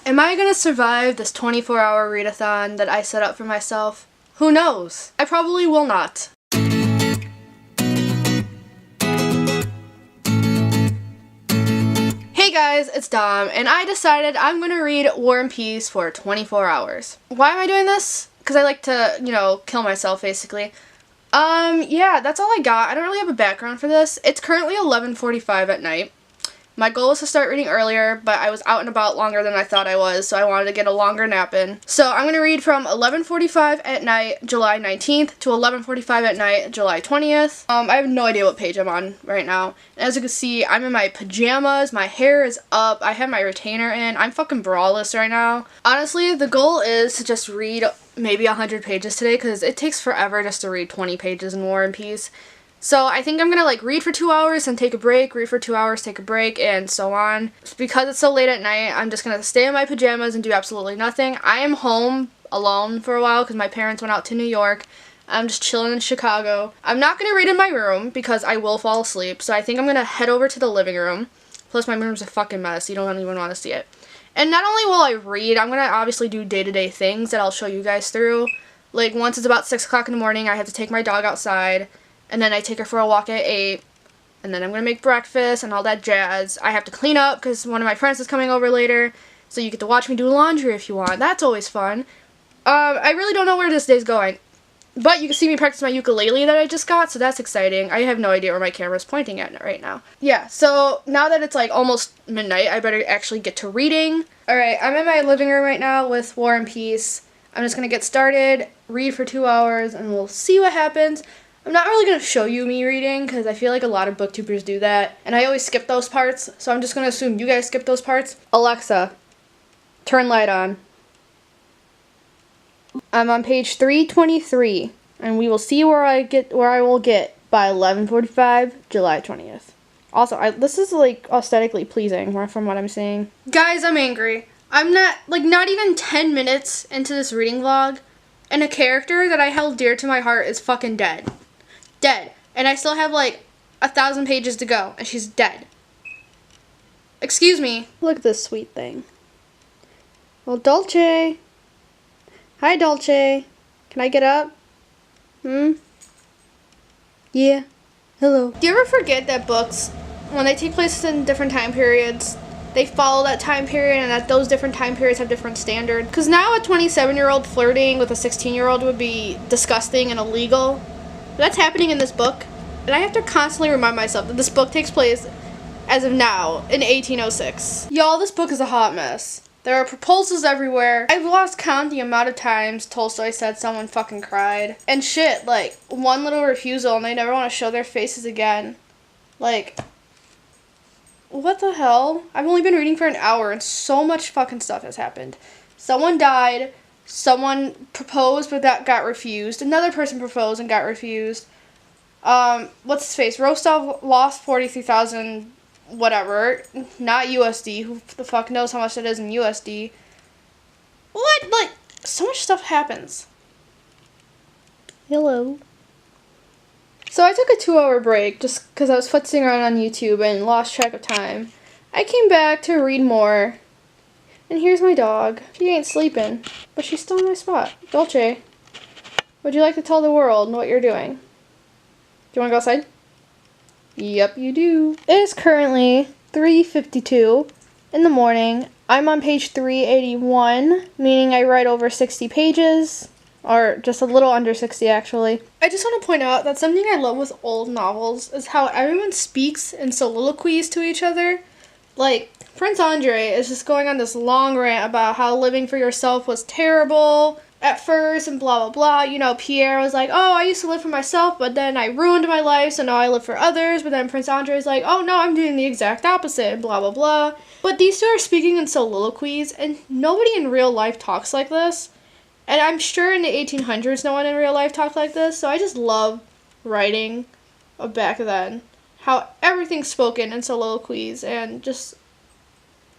Am I gonna survive this 24-hour readathon that I set up for myself? Who knows? I probably will not. Hey guys, it's Dom, and I decided I'm gonna read War and Peace for 24 hours. Why am I doing this? Because I like to, kill myself, basically. Yeah, that's all I got. I don't really have a background for this. It's currently 11:45 at night. My goal was to start reading earlier, but I was out and about longer than I thought I was, so I wanted to get a longer nap in. So I'm going to read from 11:45 at night, July 19th, to 11:45 at night, July 20th. I have no idea what page I'm on right now. And as you can see, I'm in my pajamas, my hair is up, I have my retainer in, I'm fucking braless right now. Honestly, the goal is to just read maybe 100 pages today, because it takes forever just to read 20 pages in War and Peace. So I think I'm gonna read for 2 hours and take a break, read for 2 hours, take a break, and so on. Because it's so late at night, I'm just gonna stay in my pajamas and do absolutely nothing. I am home alone for a while because my parents went out to New York. I'm just chilling in Chicago. I'm not gonna read in my room because I will fall asleep, so I think I'm gonna head over to the living room. Plus my room's a fucking mess, you don't even want to see it. And not only will I read, I'm gonna obviously do day-to-day things that I'll show you guys through. Like once it's about 6 o'clock in the morning, I have to take my dog outside. And then I take her for a walk at 8, and then I'm going to make breakfast and all that jazz. I have to clean up because one of my friends is coming over later, so you get to watch me do laundry if you want. That's always fun. I really don't know where this day's going, but you can see me practice my ukulele that I just got, so that's exciting. I have no idea where my camera's pointing at right now. Yeah, so now that it's almost midnight, I better actually get to reading. Alright, I'm in my living room right now with War and Peace. I'm just going to get started, read for 2 hours, and we'll see what happens. I'm not really going to show you me reading because I feel like a lot of booktubers do that. And I always skip those parts, so I'm just going to assume you guys skip those parts. Alexa, turn light on. I'm on page 323, and we will see where I will get by 11:45, July 20th. Also, this is aesthetically pleasing from what I'm seeing. Guys, I'm angry. I'm not even 10 minutes into this reading vlog, and a character that I held dear to my heart is fucking dead. Dead. And I still have 1,000 pages to go, and she's dead. Excuse me. Look at this sweet thing. Well, Dolce. Hi, Dolce. Can I get up? Yeah. Hello. Do you ever forget that books, when they take place in different time periods, they follow that time period, and that those different time periods have different standards? Because now a 27-year-old flirting with a 16-year-old would be disgusting and illegal. That's happening in this book, and I have to constantly remind myself that this book takes place, as of now, in 1806. Y'all, this book is a hot mess. There are proposals everywhere. I've lost count the amount of times Tolstoy said someone fucking cried. And shit, one little refusal and they never want to show their faces again. What the hell? I've only been reading for an hour and so much fucking stuff has happened. Someone died. Someone proposed but that got refused. Another person proposed and got refused. What's his face? Rostov lost 43,000 whatever. Not USD. Who the fuck knows how much that is in USD? What? So much stuff happens. Hello. So I took a 2-hour break just because I was futzing around on YouTube and lost track of time. I came back to read more. And here's my dog. She ain't sleeping, but she's still in my spot. Dolce, would you like to tell the world what you're doing? Do you want to go outside? Yep, you do. It is currently 3:52 in the morning. I'm on page 381, meaning I read over 60 pages, or just a little under 60 actually. I just want to point out that something I love with old novels is how everyone speaks in soliloquies to each other. Prince Andre is just going on this long rant about how living for yourself was terrible at first and blah, blah, blah. Pierre was like, oh, I used to live for myself, but then I ruined my life, so now I live for others. But then Prince Andre is like, oh, no, I'm doing the exact opposite, blah, blah, blah. But these two are speaking in soliloquies, and nobody in real life talks like this. And I'm sure in the 1800s, no one in real life talked like this, so I just love writing back then. How everything's spoken in soliloquies, and just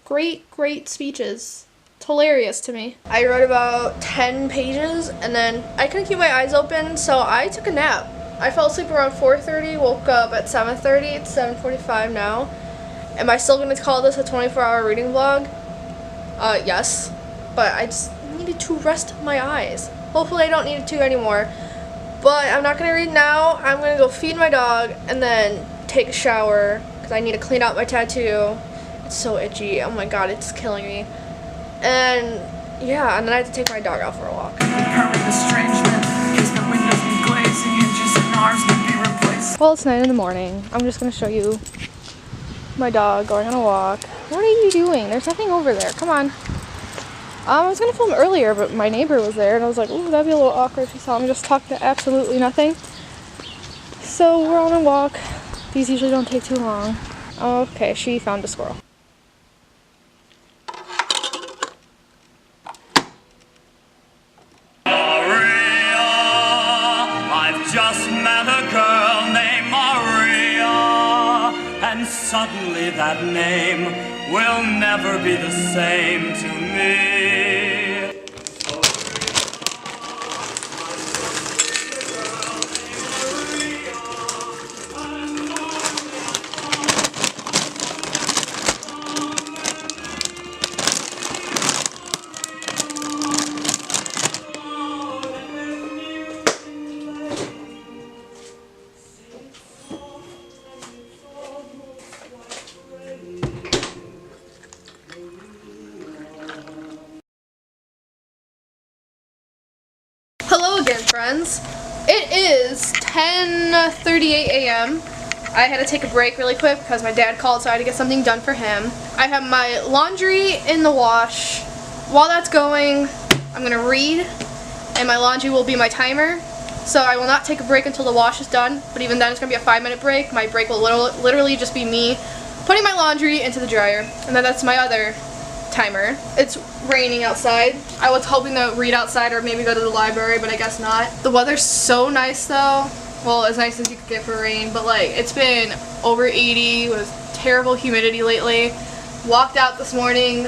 great speeches. It's hilarious to me. I wrote about 10 pages and then I couldn't keep my eyes open, so I took a nap. I fell asleep around 4:30, woke up at 7:30. It's 7:45 now. Am I still going to call this a 24-hour reading vlog? Yes, but I just needed to rest my eyes. Hopefully I don't need to anymore, but I'm not gonna read now. I'm gonna go feed my dog and then take a shower because I need to clean out my tattoo. It's so itchy. Oh my god, it's killing me. And yeah, and then I have to take my dog out for a walk. Well, it's 9 in the morning. I'm just gonna show you my dog going on a walk. What are you doing? There's nothing over there. Come on. I was gonna film earlier, but my neighbor was there, and I was like, ooh, that'd be a little awkward if you saw me just talk to absolutely nothing. So we're on a walk. These usually don't take too long. Okay, she found a squirrel. Just met a girl named Maria, and suddenly that name will never be the same to me. Hello again, friends. It is 10:38 a.m. I had to take a break really quick because my dad called, so I had to get something done for him. I have my laundry in the wash. While that's going, I'm going to read, and my laundry will be my timer. So I will not take a break until the wash is done, but even then it's going to be a 5-minute break. My break will literally just be me putting my laundry into the dryer, and then that's my other timer. It's raining outside. I was hoping to read outside or maybe go to the library, but I guess not. The weather's so nice though. Well, as nice as you could get for rain, but like it's been over 80 with terrible humidity lately. Walked out this morning,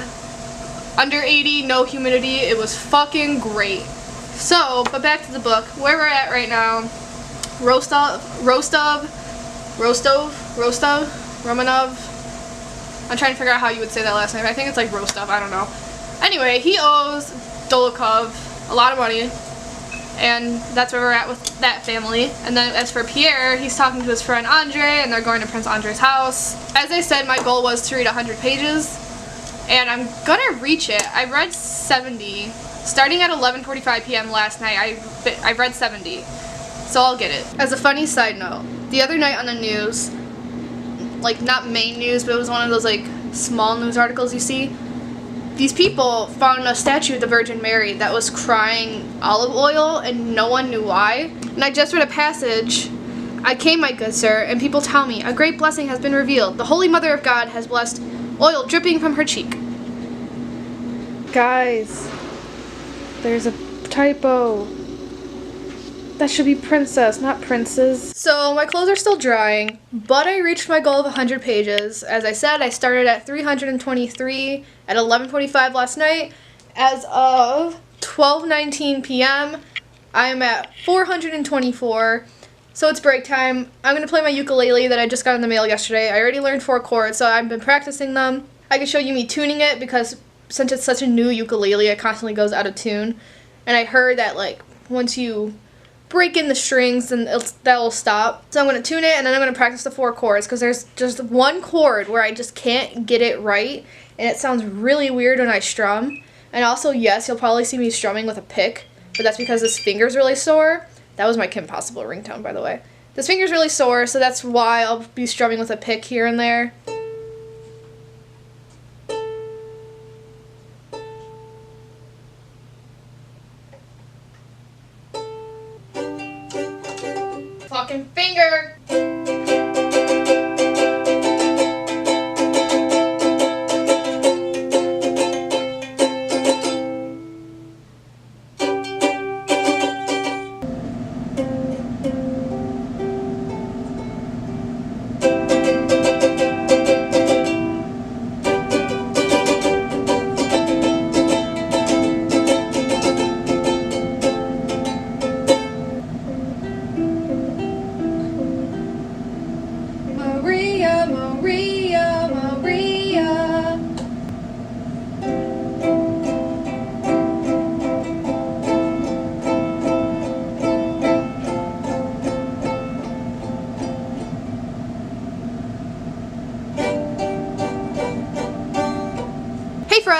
under 80, no humidity. It was fucking great. So, but back to the book. Where we're at right now, Rostov, Romanov. I'm trying to figure out how you would say that last name. I think it's like Rostov, I don't know. Anyway, he owes Dolokhov a lot of money, and that's where we're at with that family. And then as for Pierre, he's talking to his friend Andre, and they're going to Prince Andre's house. As I said, my goal was to read 100 pages, and I'm gonna reach it. I read 70. Starting at 11:45 p.m. last night, I read 70, so I'll get it. As a funny side note, the other night on the news, like not main news, but it was one of those like small news articles you see. These people found a statue of the Virgin Mary that was crying olive oil, and no one knew why. And I just read a passage. I came, my good sir, and people tell me, a great blessing has been revealed. The Holy Mother of God has blessed oil dripping from her cheek. Guys, there's a typo. That should be princess, not princes. So my clothes are still drying, but I reached my goal of 100 pages. As I said, I started at 323 at 11:45 last night. As of 12:19 p.m., I am at 424. So it's break time. I'm gonna play my ukulele that I just got in the mail yesterday. I already learned 4 chords, so I've been practicing them. I can show you me tuning it because since it's such a new ukulele, it constantly goes out of tune. And I heard that like once you break in the strings and that'll stop. So I'm going to tune it, and then I'm going to practice the 4 chords because there's just one chord where I just can't get it right, and it sounds really weird when I strum. And also, yes, you'll probably see me strumming with a pick, but that's because this finger's really sore. That was my Kim Possible ringtone, by the way. This finger's really sore, so that's why I'll be strumming with a pick here and there. Fucking finger!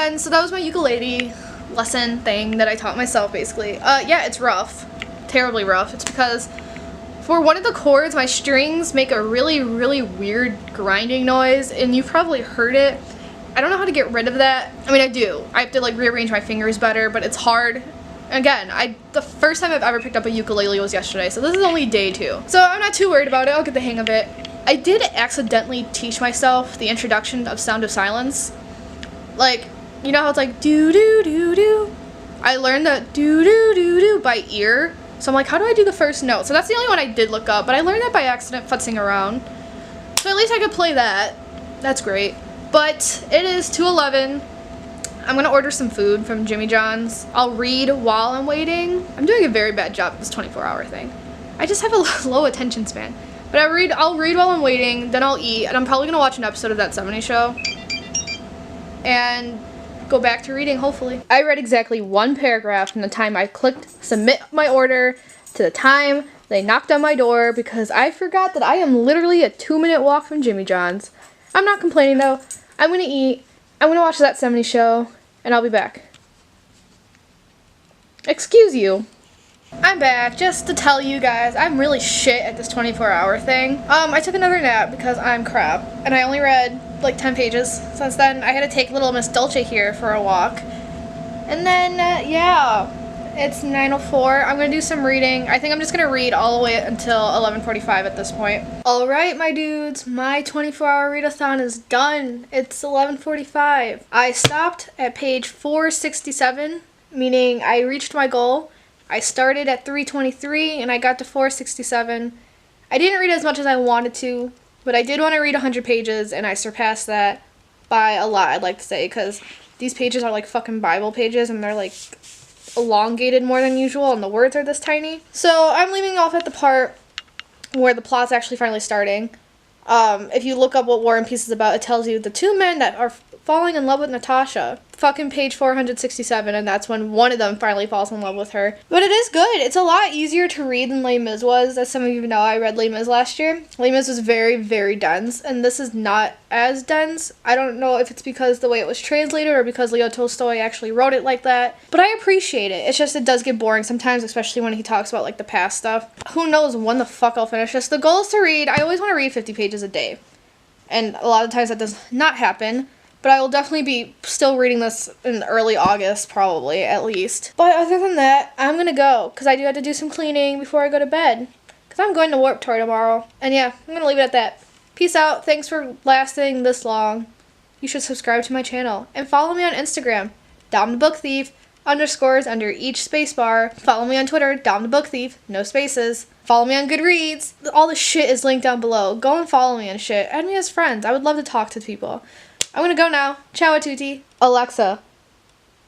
again, so that was my ukulele lesson thing that I taught myself, basically. Yeah, it's rough. Terribly rough. It's because for one of the chords, my strings make a really, really weird grinding noise, and you've probably heard it. I don't know how to get rid of that. I mean, I do. I have to, like, rearrange my fingers better, but it's hard. Again, the first time I've ever picked up a ukulele was yesterday, so this is only day 2. So I'm not too worried about it. I'll get the hang of it. I did accidentally teach myself the introduction of Sound of Silence. Like, you know how it's like, do-do-do-do? I learned the do-do-do-do by ear. So I'm like, how do I do the first note? So that's the only one I did look up, but I learned that by accident futzing around. So at least I could play that. That's great. But it is 2:11. I'm gonna order some food from Jimmy John's. I'll read while I'm waiting. I'm doing a very bad job at this 24-hour thing. I just have a low attention span. But I'll read while I'm waiting, then I'll eat, and I'm probably gonna watch an episode of That 70s Show. And go back to reading, hopefully. I read exactly 1 paragraph from the time I clicked submit my order to the time they knocked on my door, because I forgot that I am literally a 2-minute walk from Jimmy John's. I'm not complaining though. I'm gonna eat, I'm gonna watch That 70s Show, and I'll be back. Excuse you. I'm back, just to tell you guys, I'm really shit at this 24-hour thing. I took another nap because I'm crap, and I only read like 10 pages since then. I had to take little Miss Dolce here for a walk. And then, yeah, it's 9:04. I'm gonna do some reading. I think I'm just gonna read all the way until 11:45 at this point. Alright, my dudes, my 24-hour readathon is done. It's 11:45. I stopped at page 467, meaning I reached my goal. I started at 323 and I got to 467. I didn't read as much as I wanted to, but I did want to read 100 pages, and I surpassed that by a lot, I'd like to say, because these pages are like fucking Bible pages, and they're like elongated more than usual, and the words are this tiny. So I'm leaving off at the part where the plot's actually finally starting. If you look up what War and Peace is about, it tells you the 2 men that are falling in love with Natasha. Fucking page 467, and that's when one of them finally falls in love with her. But it is good. It's a lot easier to read than Les Mis was. As some of you know, I read Les Mis last year. Les Mis was very, very dense, and this is not as dense. I don't know if it's because the way it was translated or because Leo Tolstoy actually wrote it like that, but I appreciate it. It's just it does get boring sometimes, especially when he talks about like the past stuff. Who knows when the fuck I'll finish this. The goal is to read, I always want to read 50 pages a day, and a lot of times that does not happen. But I will definitely be still reading this in early August, probably, at least. But other than that, I'm going to go, because I do have to do some cleaning before I go to bed. Because I'm going to Warped Tour tomorrow. And yeah, I'm going to leave it at that. Peace out. Thanks for lasting this long. You should subscribe to my channel. And follow me on Instagram, DomTheBookThief, underscores under each space bar. Follow me on Twitter, DomTheBookThief, no spaces. Follow me on Goodreads. All the shit is linked down below. Go and follow me and shit. Add me as friends. I would love to talk to people. I'm gonna go now. Ciao a tutti. Alexa,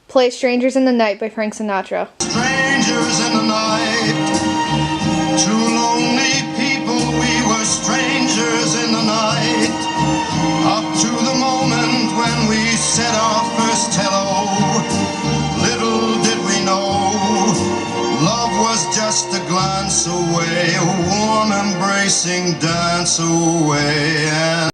play Strangers in the Night by Frank Sinatra. Strangers in the night, 2 lonely people, we were strangers in the night, up to the moment when we said our first hello. Little did we know, love was just a glance away, a warm embracing dance away.